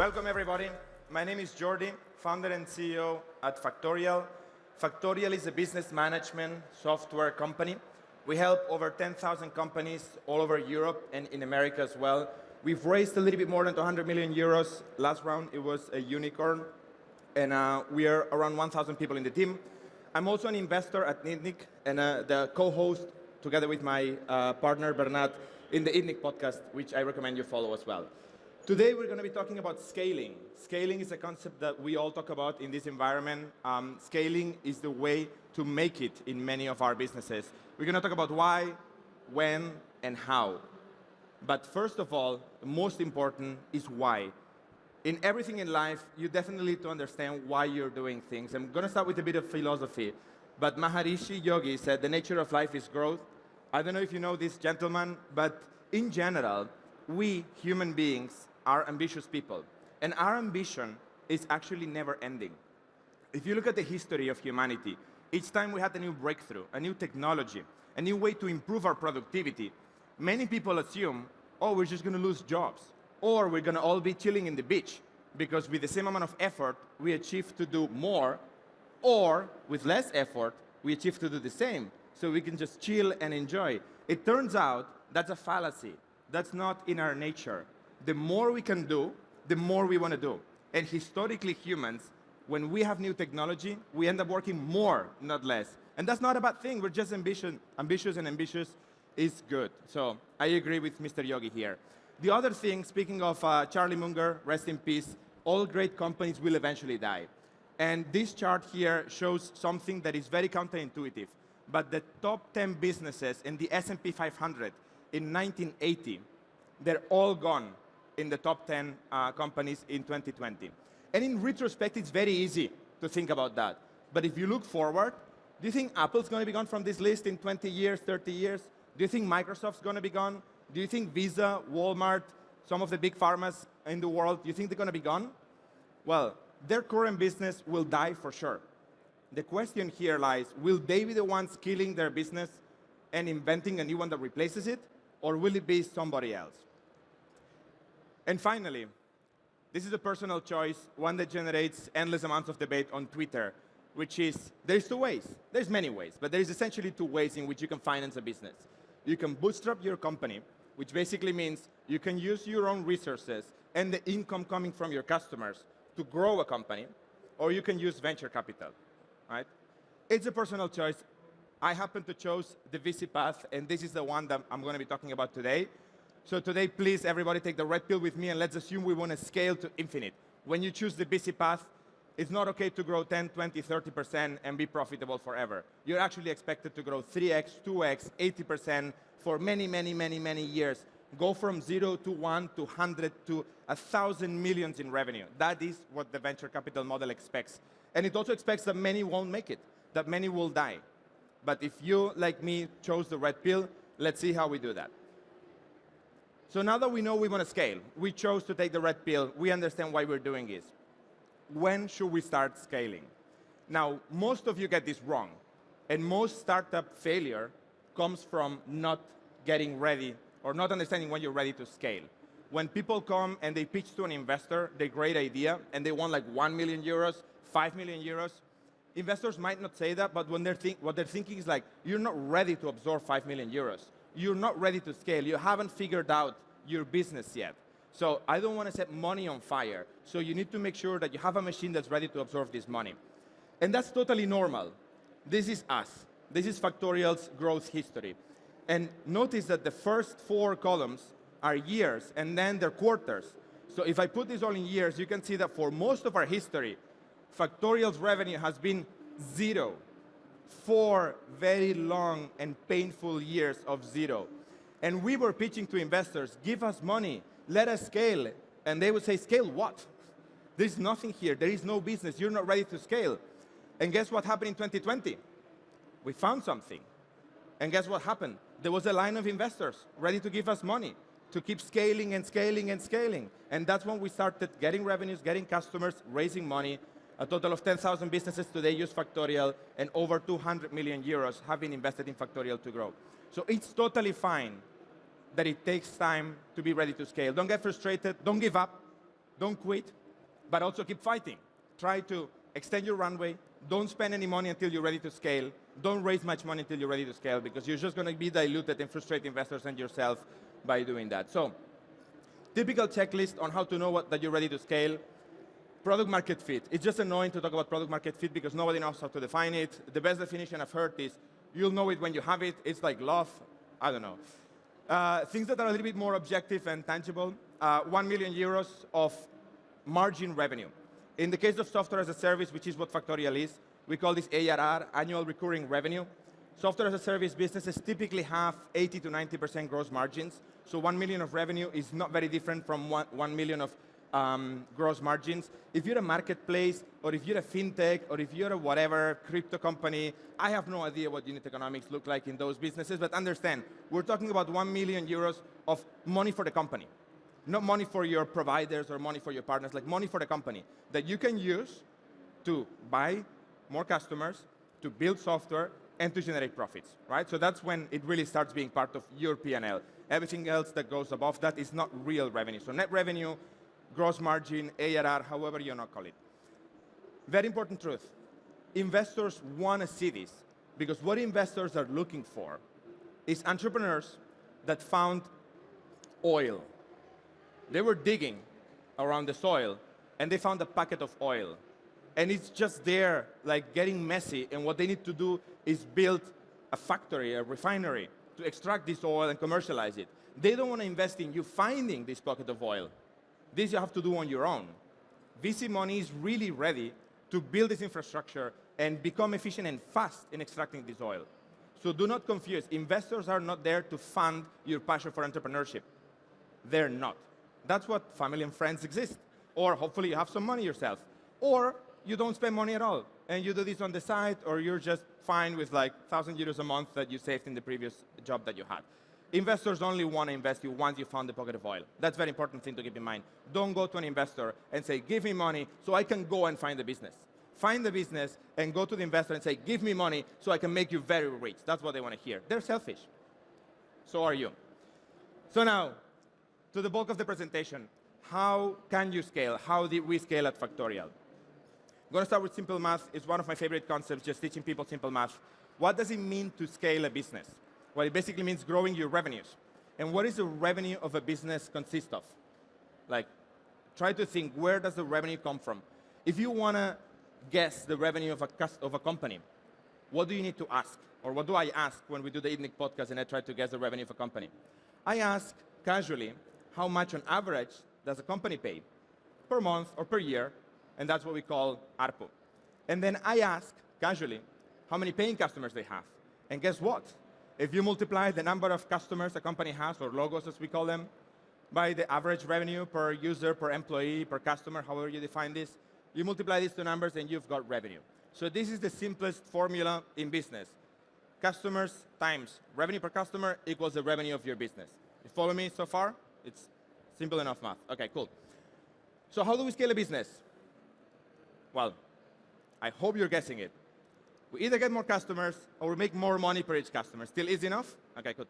Welcome, everybody. My name is Jordi, founder and CEO at Factorial. Factorial is a business management software company. We help over 10,000 companies all over Europe and in America as well. We've raised a little bit more than 200 million euros. Last round, it was a unicorn. And we are around 1,000 people in the team. I'm also an investor at Nidnik and the co-host, together with my partner, Bernat, in the Nidnik podcast, which I recommend you follow as well. Today, we're going to be talking about scaling. Scaling is a concept that we all talk about in this environment. Scaling is the way to make it in many of our businesses. We're going to talk about why, when, and how. But first of all, the most important is why. In everything in life, you definitely need to understand why you're doing things. I'm going to start with a bit of philosophy. But Maharishi Yogi said the nature of life is growth. I don't know if you know this gentleman, but in general, we human beings are ambitious people. And our ambition is actually never ending. If you look at the history of humanity, each time we had a new breakthrough, a new technology, a new way to improve our productivity, many people assume, oh, we're just going to lose jobs, or we're going to all be chilling in the beach, because with the same amount of effort, we achieve to do more, or with less effort, we achieve to do the same, so we can just chill and enjoy. It turns out that's a fallacy. That's not in our nature. The more we can do, the more we want to do. And historically, humans, when we have new technology, we end up working more, not less. And that's not a bad thing. We're just ambitious, and ambitious is good. So I agree with Mr. Yogi here. The other thing, speaking of Charlie Munger, rest in peace, all great companies will eventually die. And this chart here shows something that is very counterintuitive. But the top 10 businesses in the S&P 500 in 1980, they're all gone in the top 10 companies in 2020. And in retrospect, it's very easy to think about that. But if you look forward, do you think Apple's going to be gone from this list in 20 years, 30 years? Do you think Microsoft's going to be gone? Do you think Visa, Walmart, some of the big pharmas in the world, do you think they're going to be gone? Well, their current business will die for sure. The question here lies, will they be the ones killing their business and inventing a new one that replaces it? Or will it be somebody else? And finally, this is a personal choice, one that generates endless amounts of debate on Twitter, which is, there's two ways. There's many ways, but there's essentially two ways in which you can finance a business. You can bootstrap your company, which basically means you can use your own resources and the income coming from your customers to grow a company, or you can use venture capital, right? It's a personal choice. I happen to choose the VC path, and this is the one that I'm going to be talking about today. So today, please, everybody take the red pill with me, and let's assume we want to scale to infinite. When you choose the VC path, it's not okay to grow 10, 20, 30% and be profitable forever. You're actually expected to grow 3x, 2x, 80% for many, many, many, many years. Go from 0 to 1 to 100 to 1,000 millions in revenue. That is what the venture capital model expects. And it also expects that many won't make it, that many will die. But if you, like me, chose the red pill, let's see how we do that. So now that we know we want to scale, we chose to take the red pill, we understand why we're doing this. When should we start scaling? Now, most of you get this wrong. And most startup failure comes from not getting ready or not understanding when you're ready to scale. When people come and they pitch to an investor their great idea and they want like 1 million euros, 5 million euros, investors might not say that, but when what they're thinking is like, you're not ready to absorb 5 million euros. You're not ready to scale. You haven't figured out your business yet. So I don't want to set money on fire. So you need to make sure that you have a machine that's ready to absorb this money. And that's totally normal. This is us. This is Factorial's growth history. And notice that the first 4 columns are years, and then they're quarters. So if I put this all in years, you can see that for most of our history, Factorial's revenue has been 0. 4 very long and painful years of 0. And we were pitching to investors, give us money, let us scale. And they would say, scale what? There's nothing here. There is no business. You're not ready to scale. And guess what happened in 2020? We found something. And guess what happened? There was a line of investors ready to give us money to keep scaling and scaling and scaling. And that's when we started getting revenues, getting customers, raising money. A total of 10,000 businesses today use Factorial, and over 200 million euros have been invested in Factorial to grow. So it's totally fine that it takes time to be ready to scale. Don't get frustrated. Don't give up. Don't quit, but also keep fighting. Try to extend your runway. Don't spend any money until you're ready to scale. Don't raise much money until you're ready to scale, because you're just going to be diluted and frustrate investors and yourself by doing that. So, typical checklist on how to know that you're ready to scale. Product market fit. It's just annoying to talk about product market fit because nobody knows how to define it. The best definition I've heard is you'll know it when you have it. It's like love. I don't know. Things that are a little bit more objective and tangible. 1 million euros of margin revenue. In the case of software as a service, which is what Factorial is, we call this ARR, annual recurring revenue. Software as a service businesses typically have 80 to 90% gross margins. So 1 million of revenue is not very different from 1 million of gross margins. If you're a marketplace, or if you're a fintech, or if you're a whatever crypto company, I have no idea what unit economics look like in those businesses, but understand, we're talking about 1 million euros of money for the company. Not money for your providers or money for your partners, like money for the company that you can use to buy more customers, to build software, and to generate profits, right? So that's when it really starts being part of your P&L. Everything else that goes above that is not real revenue. So net revenue, gross margin, ARR, however you want to call it. Very important truth. Investors want to see this, because what investors are looking for is entrepreneurs that found oil. They were digging around the soil, and they found a packet of oil. And it's just there, like getting messy, and what they need to do is build a factory, a refinery, to extract this oil and commercialize it. They don't want to invest in you finding this pocket of oil. This you have to do on your own. VC money is really ready to build this infrastructure and become efficient and fast in extracting this oil. So do not confuse. Investors are not there to fund your passion for entrepreneurship. They're not. That's what family and friends exist. Or hopefully you have some money yourself. Or you don't spend money at all, and you do this on the side, or you're just fine with like 1,000 euros a month that you saved in the previous job that you had. Investors only want to invest you once you found the pocket of oil. That's a very important thing to keep in mind. Don't go to an investor and say, give me money so I can go and find the business. Find the business and go to the investor and say, give me money so I can make you very rich. That's what they want to hear. They're selfish. So are you. So now, to the bulk of the presentation. How can you scale? How did we scale at Factorial? I'm going to start with simple math. It's one of my favorite concepts, just teaching people simple math. What does it mean to scale a business? Well, it basically means growing your revenues. And what is the revenue of a business consist of? Like, try to think, where does the revenue come from? If you want to guess the revenue of a company, what do you need to ask? Or what do I ask when we do the evening podcast and I try to guess the revenue of a company? I ask casually, how much on average does a company pay per month or per year? And that's what we call ARPU. And then I ask casually, how many paying customers they have. And guess what? If you multiply the number of customers a company has, or logos as we call them, by the average revenue per user, per employee, per customer, however you define this, you multiply these two numbers and you've got revenue. So this is the simplest formula in business. Customers times revenue per customer equals the revenue of your business. You follow me so far? It's simple enough math. Okay, cool. So how do we scale a business? Well, I hope you're guessing it. We either get more customers or we make more money per each customer. Still easy enough? Okay, good.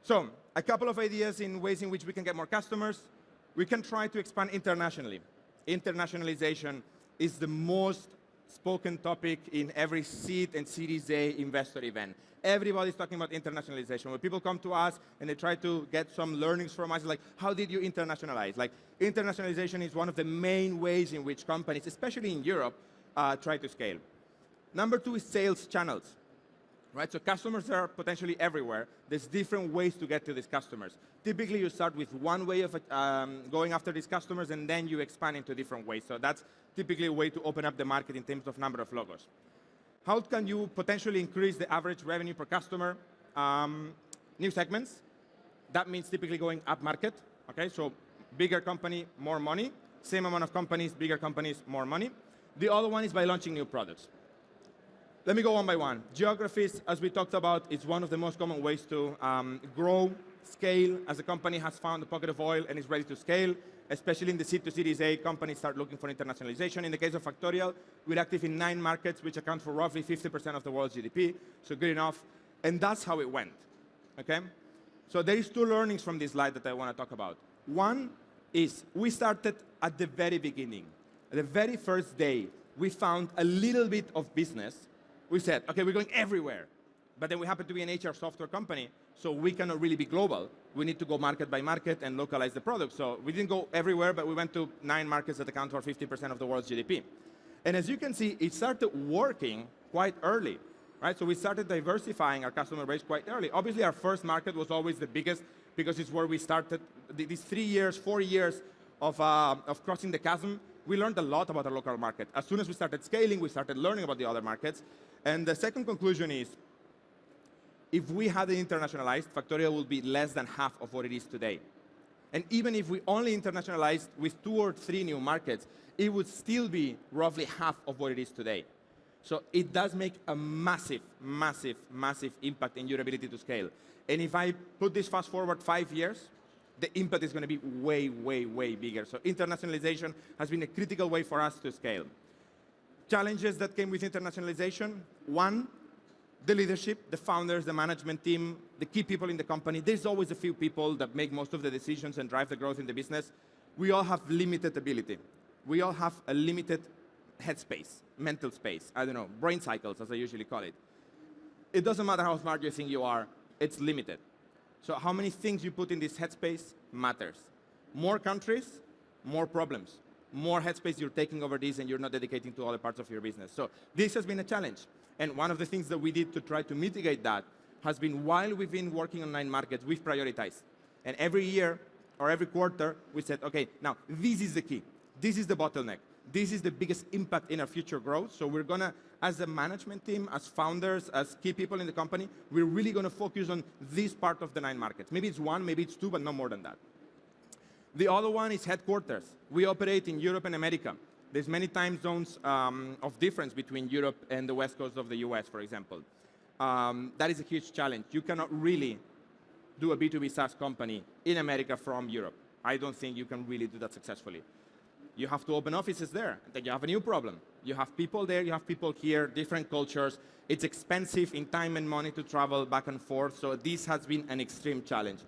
So, a couple of ideas in ways in which we can get more customers. We can try to expand internationally. Internationalization is the most spoken topic in every seed and Series A investor event. Everybody's talking about internationalization. When people come to us and they try to get some learnings from us, like, how did you internationalize? Like, internationalization is one of the main ways in which companies, especially in Europe, try to scale. Number two is sales channels, right? So customers are potentially everywhere. There's different ways to get to these customers. Typically, you start with one way of going after these customers, and then you expand into different ways. So that's typically a way to open up the market in terms of number of logos. How can you potentially increase the average revenue per customer? New segments. That means typically going up market. Okay, so bigger company, more money. Same amount of companies, bigger companies, more money. The other one is by launching new products. Let me go one by one. Geographies, as we talked about, is one of the most common ways to grow, scale, as a company has found a pocket of oil and is ready to scale. Especially in the seed to Series A, companies start looking for internationalization. In the case of Factorial, we're active in 9 markets, which account for roughly 50% of the world's GDP, so good enough. And that's how it went, okay? So there is 2 learnings from this slide that I want to talk about. One, is we started at the very beginning. The very first day, we found a little bit of business. We said, okay, we're going everywhere. But then we happen to be an HR software company, so we cannot really be global. We need to go market by market and localize the product. So we didn't go everywhere, but we went to 9 markets that account for 50% of the world's GDP. And as you can see, it started working quite early, right? So we started diversifying our customer base quite early. Obviously, our first market was always the biggest because it's where we started. These 3 years, 4 years of crossing the chasm, we learned a lot about our local market. As soon as we started scaling, we started learning about the other markets. And the second conclusion is, if we hadn't internationalized, Factorial would be less than half of what it is today. And even if we only internationalized with 2 or 3 new markets, it would still be roughly half of what it is today. So it does make a massive, massive, massive impact in your ability to scale. And if I put this fast forward 5 years, the impact is going to be way, way, way bigger. So internationalization has been a critical way for us to scale. Challenges that came with internationalization: 1, the leadership, the founders, the management team, the key people in the company. There's always a few people that make most of the decisions and drive the growth in the business. We all have limited ability. We all have a limited headspace, mental space, I don't know, brain cycles, as I usually call it. It doesn't matter how smart you think you are, it's limited. So how many things you put in this headspace matters. More countries, more problems. More headspace you're taking over this and you're not dedicating to other parts of your business. So this has been a challenge. And one of the things that we did to try to mitigate that has been, while we've been working on 9 markets, we've prioritized. And every year or every quarter, we said, okay, now this is the key. This is the bottleneck. This is the biggest impact in our future growth. So we're gonna, as a management team, as founders, as key people in the company, we're really gonna focus on this part of the 9 markets. Maybe it's 1, maybe it's 2, but no more than that. The other one is headquarters. We operate in Europe and America. There's many time zones of difference between Europe and the West Coast of the US, for example. That is a huge challenge. You cannot really do a B2B SaaS company in America from Europe. I don't think you can really do that successfully. You have to open offices there. Then you have a new problem. You have people there, you have people here, different cultures. It's expensive in time and money to travel back and forth. So this has been an extreme challenge.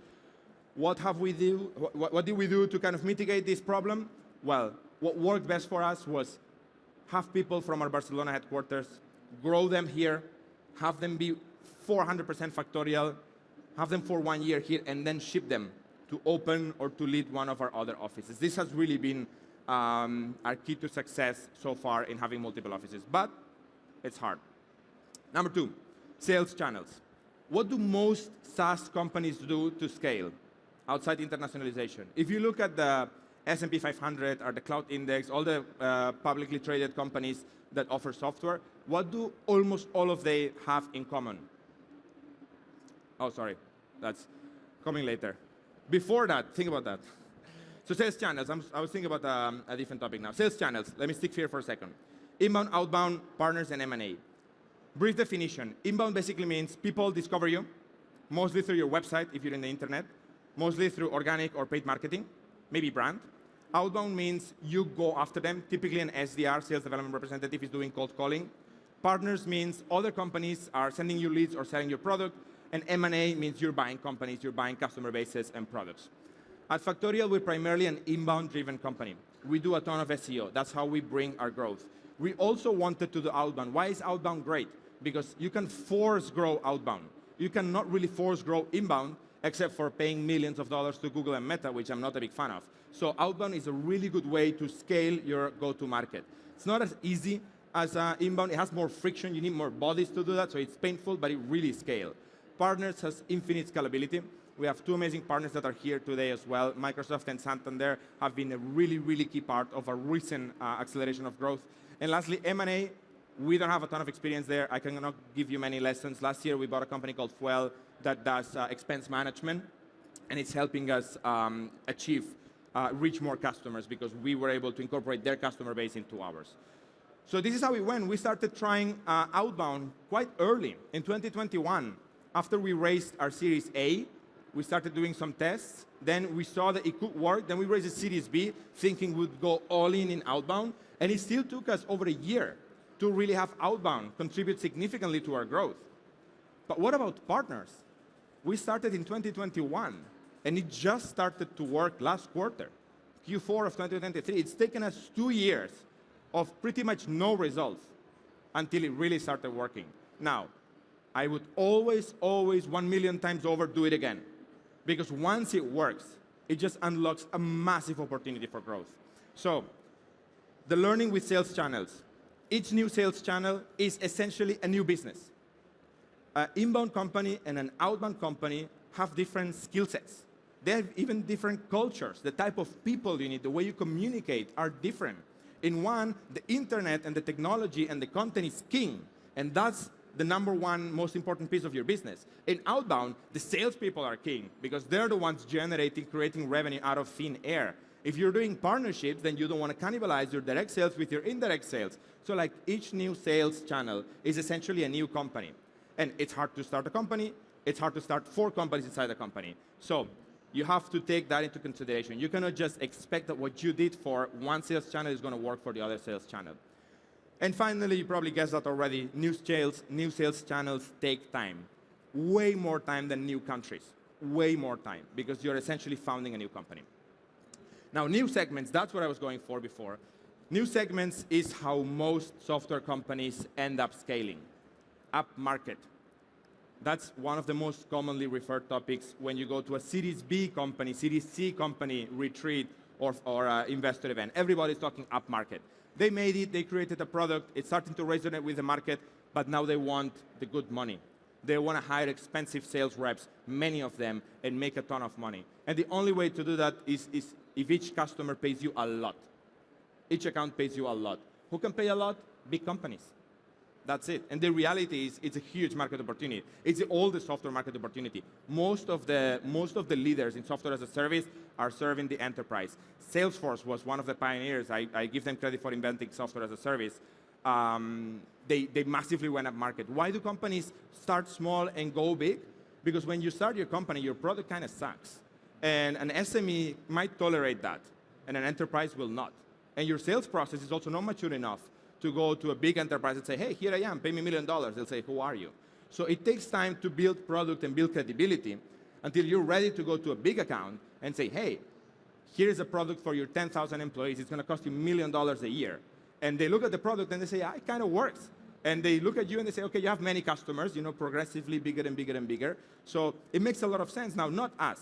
What did we do to kind of mitigate this problem? Well, what worked best for us was have people from our Barcelona headquarters, grow them here, have them be 400% Factorial, have them for 1 year here, and then ship them to open or to lead one of our other offices. This has really been our key to success so far in having multiple offices, but it's hard. Number 2, sales channels. What do most SaaS companies do to scale outside internationalization? If you look at the S&P 500 or the Cloud Index, all the publicly traded companies that offer software, what do almost all of they have in common? Oh, sorry, that's coming later. Before that, think about that. So sales channels, I was thinking about a different topic now. Sales channels, let me stick here for a second. Inbound, outbound, partners, and M&A. Brief definition. Inbound basically means people discover you, mostly through your website if you're in the internet, mostly through organic or paid marketing, maybe brand. Outbound means you go after them. Typically an SDR, sales development representative, is doing cold calling. Partners means other companies are sending you leads or selling your product. And M&A means you're buying companies, you're buying customer bases and products. At Factorial, we're primarily an inbound-driven company. We do a ton of SEO. That's how we bring our growth. We also wanted to do outbound. Why is outbound great? Because you can force grow outbound. You cannot really force grow inbound, except for paying millions of dollars to Google and Meta, which I'm not a big fan of. So outbound is a really good way to scale your go-to-market. It's not as easy as inbound. It has more friction. You need more bodies to do that, so it's painful, but it really scales. Partners has infinite scalability. We have 2 amazing partners that are here today as well. Microsoft and Santander have been a really, really key part of our recent acceleration of growth. And lastly, M&A. We don't have a ton of experience there. I cannot give you many lessons. Last year, we bought a company called Fuel that does expense management, and it's helping us reach more customers because we were able to incorporate their customer base into ours. So this is how it went. We started trying outbound quite early in 2021. After we raised our Series A, we started doing some tests. Then we saw that it could work. Then we raised a Series B, thinking we'd go all in outbound. And it still took us over a year to really have outbound contribute significantly to our growth. But what about partners? We started in 2021, and it just started to work last quarter. Q4 of 2023. It's taken us 2 years of pretty much no results until it really started working. Now, I would always, 1 million times over do it again. Because once it works, it just unlocks a massive opportunity for growth. So, the learning with sales channels. Each new sales channel is essentially a new business. An inbound company and an outbound company have different skill sets. They have even different cultures. The type of people you need, the way you communicate are different. In one, the internet and the technology and the content is king, and that's the number one most important piece of your business. In outbound, the salespeople are king because they're the ones creating revenue out of thin air. If you're doing partnerships, then you don't want to cannibalize your direct sales with your indirect sales. So like each new sales channel is essentially a new company. And it's hard to start a company. It's hard to start 4 companies inside a company. So you have to take that into consideration. You cannot just expect that what you did for one sales channel is going to work for the other sales channel. And finally, you probably guessed that already, new sales channels take time. Way more time than new countries. Way more time, because you're essentially founding a new company. Now, new segments, that's what I was going for before. New segments is how most software companies end up scaling. Up market. That's one of the most commonly referred topics when you go to a Series B company, Series C company retreat, or investor event. Everybody's talking up market. They made it, they created a product, it's starting to resonate with the market, but now they want the good money. They want to hire expensive sales reps, many of them, and make a ton of money. And the only way to do that is if each customer pays you a lot. Each account pays you a lot. Who can pay a lot? Big companies. That's it. And the reality is it's a huge market opportunity. It's all the software market opportunity. Most of the leaders in software as a service are serving the enterprise. Salesforce was one of the pioneers. I give them credit for inventing software as a service. They massively went up market. Why do companies start small and go big? Because when you start your company, your product kind of sucks. And an SME might tolerate that, and an enterprise will not. And your sales process is also not mature enough to go to a big enterprise and say, hey, here I am, pay me $1 million. They'll say, who are you? So it takes time to build product and build credibility until you're ready to go to a big account and say, hey, here's a product for your 10,000 employees. It's going to cost you $1 million a year. And they look at the product and they say, it kind of works. And they look at you and they say, okay, you have many customers, progressively bigger and bigger and bigger. So it makes a lot of sense. Now, not us.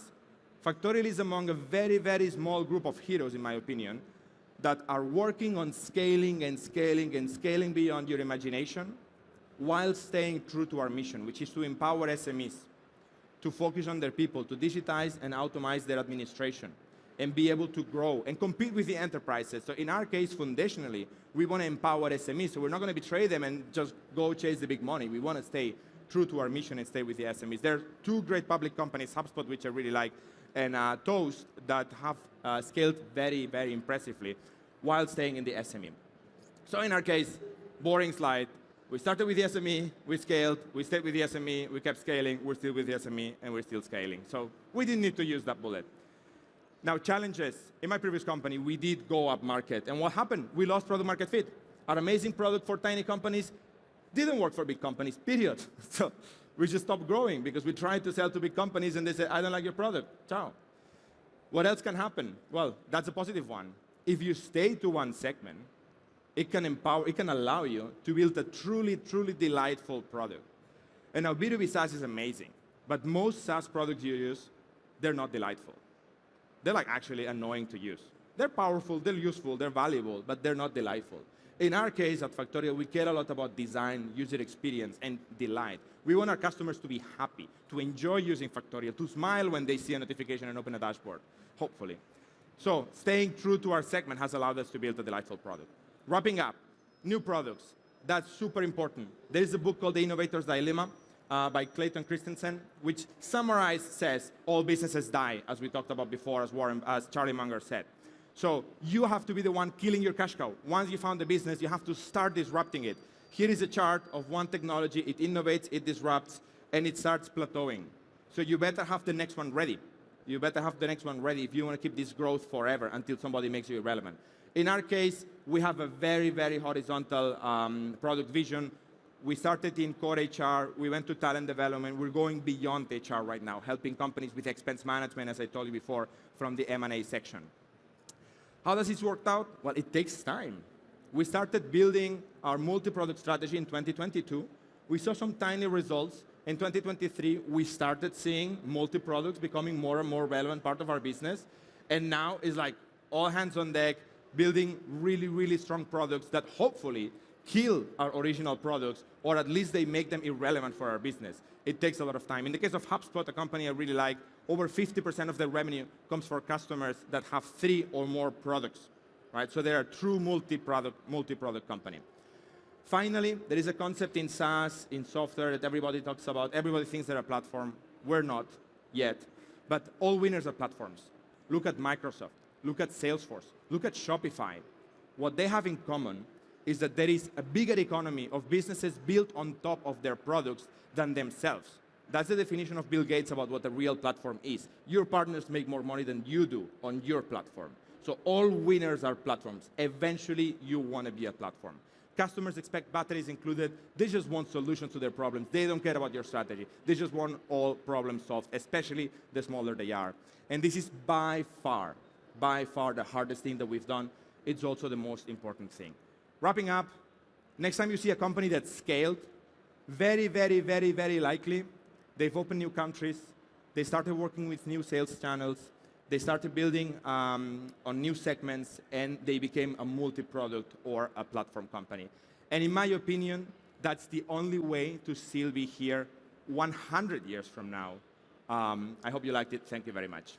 Factorial is among a very, very small group of heroes, in my opinion, that are working on scaling and scaling and scaling beyond your imagination while staying true to our mission, which is to empower SMEs to focus on their people, to digitize and automate their administration, and be able to grow and compete with the enterprises. So in our case, foundationally, we want to empower SMEs. So we're not going to betray them and just go chase the big money. We want to stay true to our mission and stay with the SMEs. There are 2 great public companies, HubSpot, which I really like, and Toast, that have scaled very, very impressively while staying in the SME. So in our case, boring slide. We started with the SME, we scaled, we stayed with the SME, we kept scaling, we're still with the SME, and we're still scaling. So we didn't need to use that bullet. Now, challenges. In my previous company, we did go up market. And what happened? We lost product market fit. Our amazing product for tiny companies didn't work for big companies, period. So we just stopped growing because we tried to sell to big companies and they said, I don't like your product, ciao. What else can happen? Well, that's a positive one. If you stay to one segment, it can allow you to build a truly, truly delightful product. And now B2B SaaS is amazing, but most SaaS products you use, they're not delightful. They're like actually annoying to use. They're powerful, they're useful, they're valuable, but they're not delightful. In our case at Factorial, we care a lot about design, user experience, and delight. We want our customers to be happy, to enjoy using Factorial, to smile when they see a notification and open a dashboard, hopefully. So staying true to our segment has allowed us to build a delightful product. Wrapping up, new products. That's super important. There is a book called The Innovator's Dilemma by Clayton Christensen, which summarized says, all businesses die, as we talked about before, as Charlie Munger said. So you have to be the one killing your cash cow. Once you found the business, you have to start disrupting it. Here is a chart of one technology. It innovates, it disrupts, and it starts plateauing. So you better have the next one ready. You better have the next one ready if you want to keep this growth forever until somebody makes you irrelevant. In our case, we have a very, very horizontal product vision. We started in core HR. We went to talent development. We're going beyond HR right now, helping companies with expense management, as I told you before, from the M&A section. How does this work out? Well, it takes time. We started building our multi-product strategy in 2022. We saw some tiny results. In 2023, we started seeing multi-products becoming more and more relevant part of our business. And now it's like all hands on deck, building really, really strong products that hopefully kill our original products, or at least they make them irrelevant for our business. It takes a lot of time. In the case of HubSpot, a company I really like, over 50% of their revenue comes for customers that have 3 or more products, right? So they're a true multi-product company. Finally, there is a concept in SaaS, in software, that everybody talks about. Everybody thinks they're a platform. We're not yet. But all winners are platforms. Look at Microsoft. Look at Salesforce. Look at Shopify. What they have in common is that there is a bigger economy of businesses built on top of their products than themselves. That's the definition of Bill Gates about what a real platform is. Your partners make more money than you do on your platform. So all winners are platforms. Eventually, you want to be a platform. Customers expect batteries included. They just want solutions to their problems. They don't care about your strategy. They just want all problems solved, especially the smaller they are. And this is by far the hardest thing that we've done. It's also the most important thing. Wrapping up, next time you see a company that's scaled, very, very, very, very likely, they've opened new countries, they started working with new sales channels, they started building on new segments, and they became a multi-product or a platform company. And in my opinion, that's the only way to still be here 100 years from now. I hope you liked it. Thank you very much.